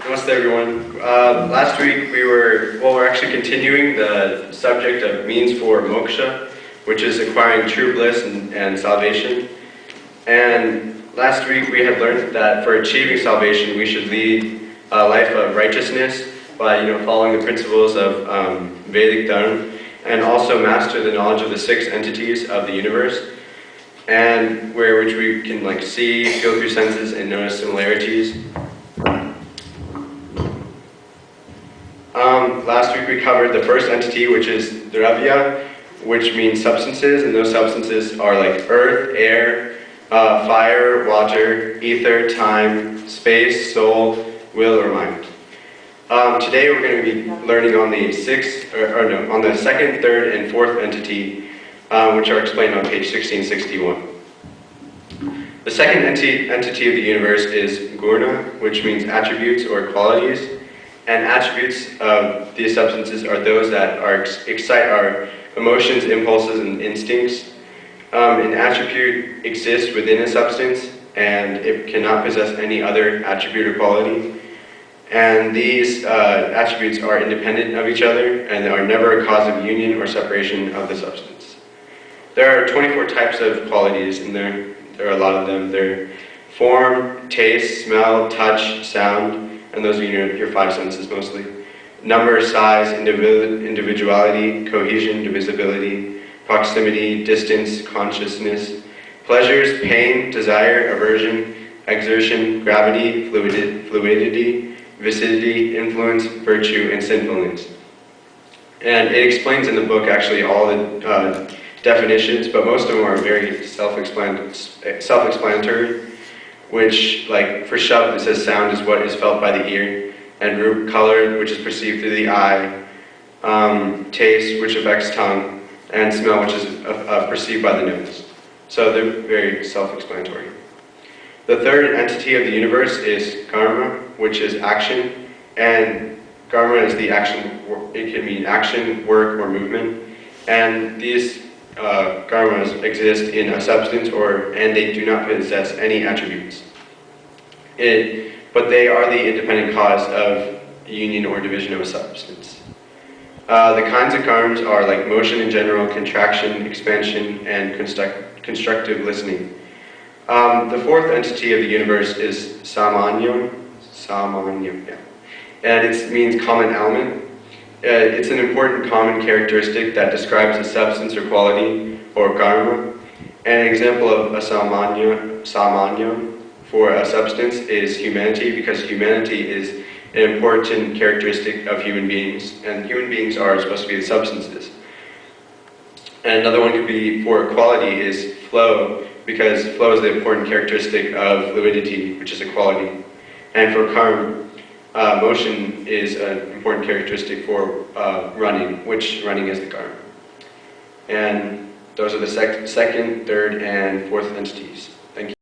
Namaste everyone. Last week we're actually continuing the subject of means for moksha, which is acquiring true bliss and salvation. And last week we had learned that for achieving salvation we should lead a life of righteousness by following the principles of Vedic Dharma, and also master the knowledge of the 6 entities of the universe, and which we can see, feel through senses, and notice similarities. Last week we covered the first entity, which is Dravya, which means substances, and those substances are like earth, air, fire, water, ether, time, space, soul, will, or mind. Today we're going to be learning on the on the second, third, and fourth entity, which are explained on page 1661. The second entity of the universe is Guna, which means attributes or qualities. And attributes of these substances are those that excite our emotions, impulses, and instincts. An attribute exists within a substance, and it cannot possess any other attribute or quality. And these attributes are independent of each other, and are never a cause of union or separation of the substance. There are 24 types of qualities, and there are a lot of them. They're form, taste, smell, touch, sound, and those are your 5 senses mostly. Number, size, individuality, cohesion, divisibility, proximity, distance, consciousness, pleasures, pain, desire, aversion, exertion, gravity, fluidity, viscidity, influence, virtue, and sinfulness. And it explains in the book actually all the definitions, but most of them are very self-explanatory. Which, for Shabd, it says sound is what is felt by the ear, and root, color, which is perceived through the eye, taste, which affects tongue, and smell, which is perceived by the nose. So they're very self-explanatory. The third entity of the universe is karma, which is action, and karma is the action. It can mean action, work, or movement, and these karmas exist in a substance, and they do not possess any attributes. But they are the independent cause of union or division of a substance. The kinds of karmas are like motion in general, contraction, expansion, and constructive listening. The fourth entity of the universe is samanyam, yeah. And it means common element. It's an important common characteristic that describes a substance or quality or karma. And an example of a samanyam for a substance is humanity, because humanity is an important characteristic of human beings, and human beings are supposed to be the substances. And another one could be for quality is flow, because flow is the important characteristic of fluidity, which is a quality. And for karma, motion is an important characteristic for running, which running is the karma. And those are the second, third, and fourth entities. Thank you.